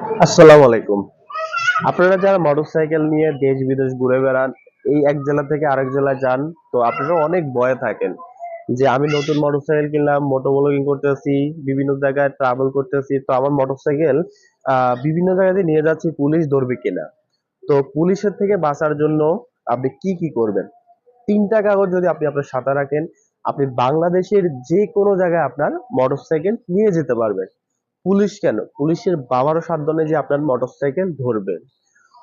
আসসালামু আলাইকুম। আপনারা যারা মোটরসাইকেল নিয়ে দেশ বিদেশ ঘুরে বেড়ান, এই এক জেলা থেকে আরেক জেলায় যান, তো আপনারা অনেক ভয়ে থাকেন যে আমি নতুন মোটরসাইকেল কিনলাম, মোটো ব্লগিং করতেছি, বিভিন্ন জায়গায় ট্রাভেল করতেছি, তো আমার মোটরসাইকেল বিভিন্ন জায়গাতে নিয়ে যাচ্ছি, পুলিশ ধরবে কিনা। তো পুলিশের থেকে বাঁচার জন্য আপনি কি কি করবেন? ৩টা কাগজ যদি আপনি আপনার সাথে রাখেন, আপনি বাংলাদেশের যে কোনো জায়গায় আপনার মোটরসাইকেল নিয়ে যেতে পারবেন। পুলিশ কেন? পুলিশের বাবারও সাধ্য নেই যে আপনার মোটরসাইকেল ধরবে।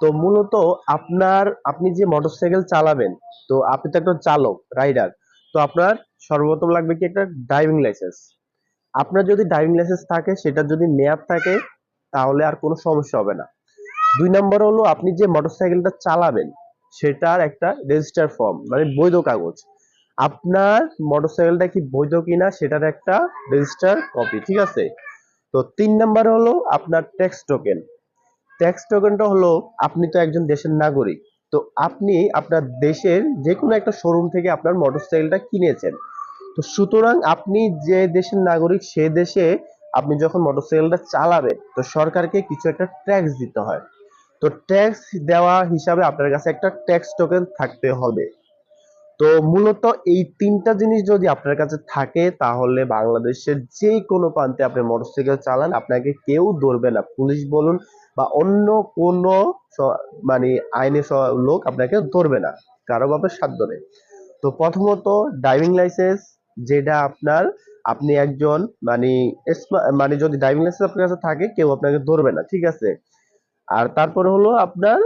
তো মূলত আপনি যে মোটরসাইকেল চালাবেন, তো আপনি তো একটা চালক, রাইডার। তো আপনার সর্বপ্রথম লাগবে কি একটা ড্রাইভিং লাইসেন্স। আপনার যদি ড্রাইভিং লাইসেন্স থাকে, সেটা যদি মেয়াদ থাকে, তাহলে আর কোনো সমস্যা হবে না। ২ নম্বর হলো আপনি যে মোটরসাইকেলটা চালাবেন, সেটার একটা রেজিস্টার ফর্ম, মানে বৈধ কাগজ। আপনার মোটরসাইকেলটা কি বৈধ কিনা সেটার একটা রেজিস্টার কপি, ঠিক আছে? তো ৩ নাম্বার হলো আপনার ট্যাক্স টোকেন। ট্যাক্স টোকেনটা হলো, আপনি তো একজন দেশের নাগরিক। তো আপনি আপনার দেশের যে কোনো একটা শোরুম থেকে আপনার মোটরসাইকেলটা কিনেছেন। তো সুতরাং আপনি যে দেশের নাগরিক, সে দেশে আপনি যখন মোটরসাইকেলটা চালাবেন, তো সরকারকে কিছু একটা ট্যাক্স দিতে হয়। তো ট্যাক্স দেওয়া হিসাবে আপনার কাছে একটা ট্যাক্স টোকেন থাকতে হবে। তো মূলত এই ৩টা জিনিস যদি আপনার কাছে থাকে, তাহলে বাংলাদেশের যে কোনো প্রান্তে আপনি মোটরসাইকেল চালান, আপনাকে কেউ ধরবে না। পুলিশ বলুন বা অন্য কোনো মানে লোক আপনাকে ধরবে না। কারো বাপের সাধ্য নেই। তো প্রথমত ড্রাইভিং লাইসেন্স, যেটা আপনি একজন মানে মানে যদি ড্রাইভিং লাইসেন্স আপনার কাছে থাকে, কেউ আপনাকে ধরবে না, ঠিক আছে? আর তারপরে হলো আপনার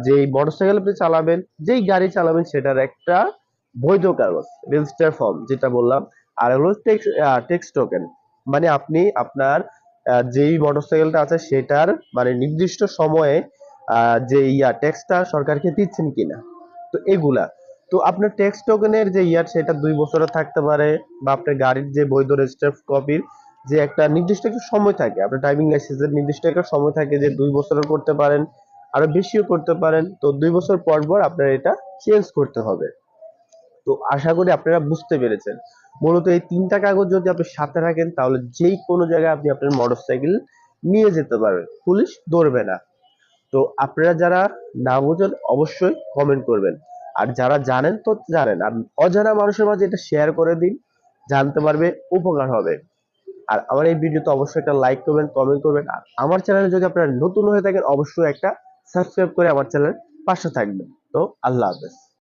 যেই মোটরসাইকেল আপনি চালাবেন, যেই গাড়ি চালাবেন, সেটার একটা বৈধ কাগজ, রেজিস্টার ফর্ম যেটা বললাম। আর হলো টেক্স টোকেন, মানে আপনি আপনার যেই মোটরসাইকেলটা আছে সেটার মানে নির্দিষ্ট সময়ে যে ট্যাক্সটা সরকারকে দিচ্ছেন কিনা। তো এগুলা, তো আপনার ট্যাক্স টোকেনের যে সেটা ২ বছরের থাকতে পারে, বা আপনার গাড়ির যে বৈধ রেজিস্টার কপির যে একটা নির্দিষ্ট একটা সময় থাকে, আপনার ড্রাইভিং লাইসেন্সের নির্দিষ্ট একটা সময় থাকে যে ২ বছরের করতে পারেন, আরো বেশিও করতে পারেন। তো ২ বছর পর পর আপনার এটা চেঞ্জ করতে হবে। তো আশা করি আপনারা বুঝতে পেরেছেন। মূলত এই ৩টা কাগজ যদি আপনি সাথে রাখেন, তাহলে যেই কোনো জায়গায় আপনি আপনার মোটরসাইকেল নিয়ে যেতে পারবেন, পুলিশ ধরবে না। তো আপনারা যারা না বোঝেন, অবশ্যই কমেন্ট করবেন। আর যারা জানেন তো জানেন, আর অজানা মানুষের মাঝে এটা শেয়ার করে দিন, জানতে পারবে, উপকার হবে। আর আমার এই ভিডিওতে অবশ্যই একটা লাইক করবেন, কমেন্ট করবেন। আর আমার চ্যানেলে যদি আপনারা নতুন হয়ে থাকেন, অবশ্যই একটা সাবস্ক্রাইব করে আমার চ্যানেলের পাশে থাকবেন। তো আল্লাহ হাফেজ।